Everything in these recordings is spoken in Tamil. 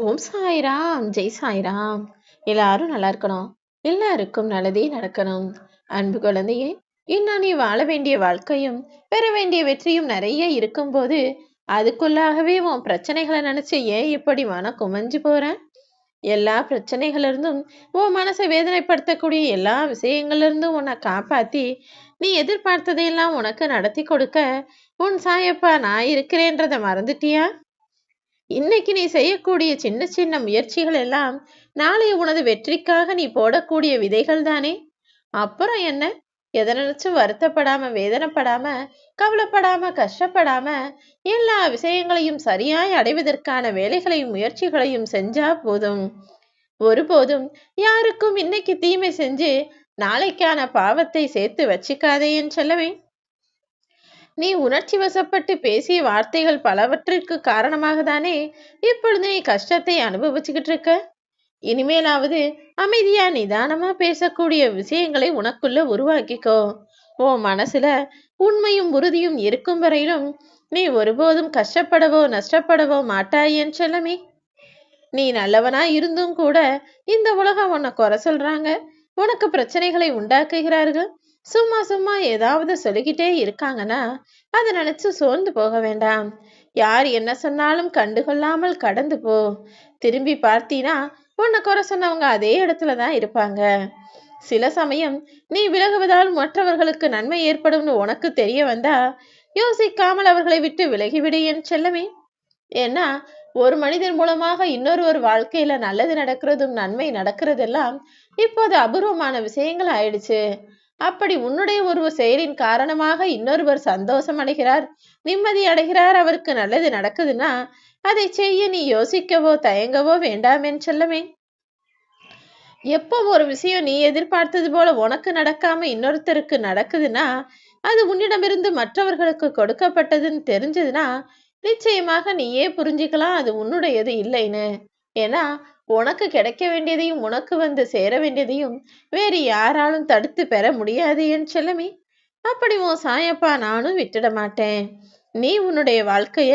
ஓம் சாய்ராம், ஜெய் சாய்ராம். எல்லாரும் நல்லா இருக்கணும். எல்லாருக்கும் நல்லதே நடக்கணும். அன்பு குழந்தையே, இன்னும் நீ வாழ வேண்டிய வாழ்க்கையும் பெற வேண்டிய வெற்றியும் நிறைய இருக்கும்போது அதுக்குள்ளாகவே உன் பிரச்சனைகளை நினைச்சு ஏன் இப்படி மன குமஞ்சு போற? எல்லா பிரச்சனைகள்ல இருந்தும் உன் மனசை வேதனைப்படுத்தக்கூடிய எல்லா விஷயங்கள்ல இருந்தும் உன்னை காப்பாத்தி நீ எதிர்பார்த்ததையெல்லாம் உனக்கு நடத்தி கொடுக்க உன் சாயப்பா நான் இருக்கிறேன்றதை மறந்துட்டியா? இன்னைக்கு நீ செய்யக்கூடிய சின்ன சின்ன முயற்சிகள் எல்லாம் நாளை உனது வெற்றிக்காக நீ போடக்கூடிய விதைகள் தானே. அப்புறம் என்ன? எதை நினைச்சும் வருத்தப்படாம, வேதனைப்படாம, கவலைப்படாம, கஷ்டப்படாம எல்லா விஷயங்களையும் சரியாய் அடைவதற்கான வேலைகளையும் முயற்சிகளையும் செஞ்சா போதும். ஒருபோதும் யாருக்கும் இன்னைக்கு தீமை செஞ்சு நாளைக்கான பாவத்தை சேர்த்து வச்சுக்காதே என் செல்லவே. நீ உணர்ச்சி வசப்பட்டு பேசிய வார்த்தைகள் பலவற்றிற்கு காரணமாக தானே இப்பொழுது நீ கஷ்டத்தை அனுபவிச்சுக்கிட்டு இருக்க. இனிமேலாவது அமைதியா நிதானமா பேசக்கூடிய விஷயங்களை உனக்குள்ள உருவாக்கிக்கோ. உன் மனசுல உண்மையும் உறுதியும் இருக்கும் வரையிலும் நீ ஒருபோதும் கஷ்டப்படவோ நஷ்டப்படவோ மாட்டாய் என் செல்லமே. நீ நல்லவனா இருந்தும் கூட இந்த உலகம் உன்னை குறை சொல்றாங்க, உனக்கு பிரச்சனைகளை உண்டாக்குகிறார்கள், சும்மா சும்மா ஏதாவது சொல்லிக்கிட்டே இருக்காங்கன்னா அதை நினைச்சு சோர்ந்து போக வேண்டாம். யார் என்ன சொன்னாலும் கண்டுகொள்ளாமல் கடந்து போ. திரும்பி பார்த்தீனா உன்னை குறை சொன்னவங்க அதே இடத்துலதான் இருப்பாங்க. சில சமயம் நீ விலகுவதால் மற்றவர்களுக்கு நன்மை ஏற்படும்னு உனக்கு தெரிய வந்தா யோசிக்காமல் அவர்களை விட்டு விலகிவிடு என் செல்லமே. ஏன்னா ஒரு மனிதன் மூலமாக இன்னொரு வாழ்க்கையில நல்லது நடக்கிறதும் நன்மை நடக்கிறதெல்லாம் இப்போது அபூர்வமான விஷயங்கள் ஆயிடுச்சு. அப்படி உன்னுடைய ஒரு செயலின் காரணமாக இன்னொருவர் சந்தோஷம் அடைகிறார், நிம்மதி அடைகிறார், அவருக்கு நல்லது நடக்குதுன்னா அதை செய்ய நீ யோசிக்கவோ தயங்கவோ வேண்டாம் என் செல்லமே. எப்போ ஒரு விஷயம் நீ எதிர்பார்த்தது போல உனக்கு நடக்காம இன்னொருத்தருக்கு நடக்குதுன்னா அது உன்னிடமிருந்து மற்றவர்களுக்கு கொடுக்கப்பட்டதுன்னு தெரிஞ்சதுன்னா நிச்சயமாக நீயே புரிஞ்சுக்கலாம் அது உன்னுடையது இல்லைன்னு. ஏன்னா உனக்கு கிடைக்க வேண்டியதையும் உனக்கு வந்து சேர வேண்டியதையும் வேறு யாராலும் தடுத்து பெற முடியாது என் செல்லமே. அப்படி உன் சாயப்பா நானும் விட்டுட மாட்டேன். நீ உன்னுடைய வாழ்க்கைய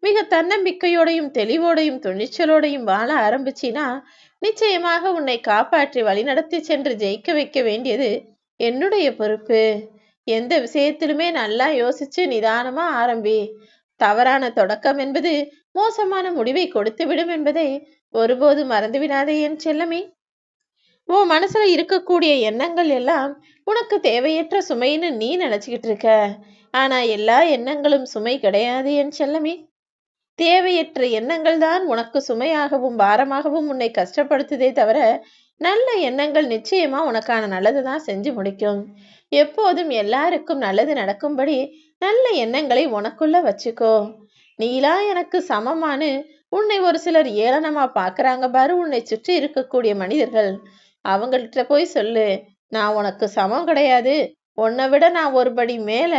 மிக தன்னம்பிக்கையோடையும் தெளிவோடையும் துணிச்சலோடையும் வாழ ஆரம்பிச்சினா நிச்சயமாக உன்னை காப்பாற்றி வழிநடத்தி சென்று ஜெயிக்க வைக்க வேண்டியது என்னுடைய பொறுப்பு. எந்த விஷயத்திலுமே நல்லா யோசிச்சு நிதானமா ஆரம்பி. தவறான தொடக்கம் என்பது மோசமான முடிவை கொடுத்து விடும் என்பதை ஒருபோது மறந்துவிடாதே என் செல்லமே. உன் மனசுல இருக்கக்கூடிய எண்ணங்கள் எல்லாம் உனக்கு தேவையற்ற சுமைன்னு நீ நினைச்சுக்கிட்டு இருக்க. ஆனா எல்லா எண்ணங்களும் சுமை கிடையாது என் செல்லமே. தேவையற்ற எண்ணங்கள் தான் உனக்கு சுமையாகவும் பாரமாகவும் உன்னை கஷ்டப்படுத்துதே தவிர நல்ல எண்ணங்கள் நிச்சயமா உனக்கான நல்லதுதான் செஞ்சு முடிக்கும். எப்போதும் எல்லாருக்கும் நல்லது நடக்கும்படி நல்ல எண்ணங்களை உனக்குள்ள வச்சுக்கோ. நீலா எனக்கு சமமானு உன்னை ஒரு சிலர் ஏளனமா பாக்குறாங்க பாரு, உன்னை சுற்றி இருக்கக்கூடிய மனிதர்கள். அவங்கள்ட்ட போய் சொல்லு, நான் உனக்கு சமம் கிடையாது, உன்னை விட நான் ஒருபடி மேல,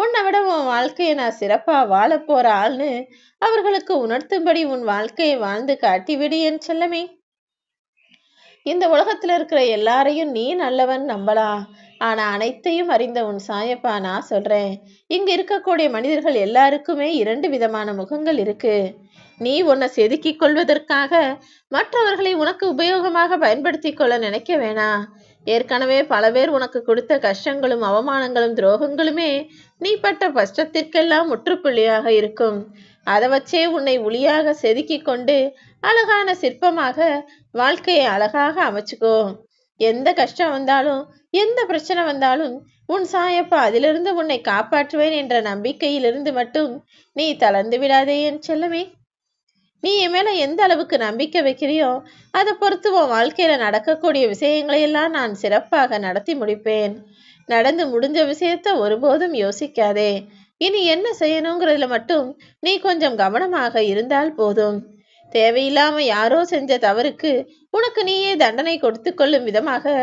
உன்னை விட உன் வாழ்க்கையை நான் சிறப்பா வாழ போற ஆள்னு அவர்களுக்கு உணர்த்தும்படி உன் வாழ்க்கையை வாழ்ந்து காட்டிவிடு என் செல்லமே. இந்த உலகத்துல இருக்கிற எல்லாரையும் நீ நல்லவன் நம்பலாம். ஆனா அனைத்தையும் அறிந்த உன் சாயப்பா நான் சொல்றேன், இங்க இருக்கக்கூடிய மனிதர்கள் எல்லாருக்குமே இரண்டு விதமான முகங்கள் இருக்கு. நீ உன்னை செதுக்கிக் கொள்வதற்காக மற்றவர்களை உனக்கு உபயோகமாக பயன்படுத்தி கொள்ள நினைக்க வேணாம். ஏற்கனவே பல பேர் உனக்கு கொடுத்த கஷ்டங்களும் அவமானங்களும் துரோகங்களுமே நீ பட்ட கஷ்டத்திற்கெல்லாம் முற்றுப்புள்ளியாக இருக்கும். அதை வச்சே உன்னை ஒளியாக செதுக்கி கொண்டு அழகான சிற்பமாக வாழ்க்கையை அழகாக அமைச்சுக்கோ. எந்த கஷ்டம் வந்தாலும் எந்த பிரச்சனை வந்தாலும் உன் சாயப்பா அதிலிருந்து உன்னை காப்பாற்றுவேன் என்ற நம்பிக்கையிலிருந்து மட்டும் நீ தளர்ந்து விடாதே என் செல்லமே. நீ என் மேல எந்த அளவுக்கு நம்பிக்கை வைக்கிறியோ அதை பொறுத்து உன் வாழ்க்கையில நடக்கக்கூடிய விஷயங்களை எல்லாம் நான் சிறப்பாக நடத்தி முடிப்பேன். நடந்து முடிஞ்ச விஷயத்த ஒருபோதும் யோசிக்காதே. இனி என்ன செய்யணுங்கிறதுல மட்டும் நீ கொஞ்சம் கவனமாக இருந்தால் போதும். தேவையில்லாம யாரோ செஞ்ச தவறுக்கு உனக்கு நீயே தண்டனை கொடுத்து கொள்ளும் விதமாக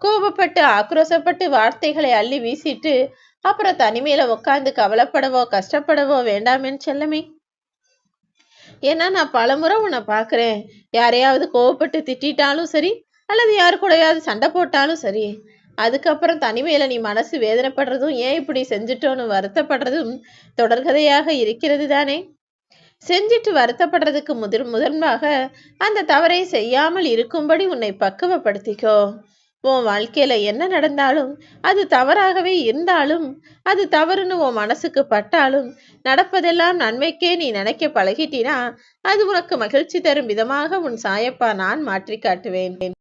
கோபப்பட்டு ஆக்ரோசப்பட்டு வார்த்தைகளை அள்ளி வீசிட்டு அப்புறம் தனிமையில உட்கார்ந்து கவலைப்படவோ கஷ்டப்படவோ வேண்டாம் என் செல்லமே. ஏன்னா நான் பலமுறை உன்னை பார்க்குறேன், யாரையாவது கோவப்பட்டு திட்டாலும் சரி அல்லது யாரு கூடயாவது சண்டை போட்டாலும் சரி, அதுக்கப்புறம் தனிமையில நீ மனசு வேதனைப்படுறதும் ஏன் இப்படி செஞ்சுட்டோன்னு வருத்தப்படுறதும் தொடர்கதையாக இருக்கிறது தானே. செஞ்சுட்டு வருத்தப்படுறதுக்கு முதன்பாக அந்த தவறை செய்யாமல் இருக்கும்படி உன்னை பக்குவப்படுத்திக்கோ. உன் வாழ்க்கையில என்ன நடந்தாலும், அது தவறாகவே இருந்தாலும், அது தவறுன்னு உன் மனசுக்கு பட்டாலும், நடப்பதெல்லாம் நன்மைக்கே நீ நினைக்க பழகிட்டினா, அது உனக்கு மகிழ்ச்சி தரும் விதமாக உன் சாயப்பா நான் மாற்றி காட்டுவேன்.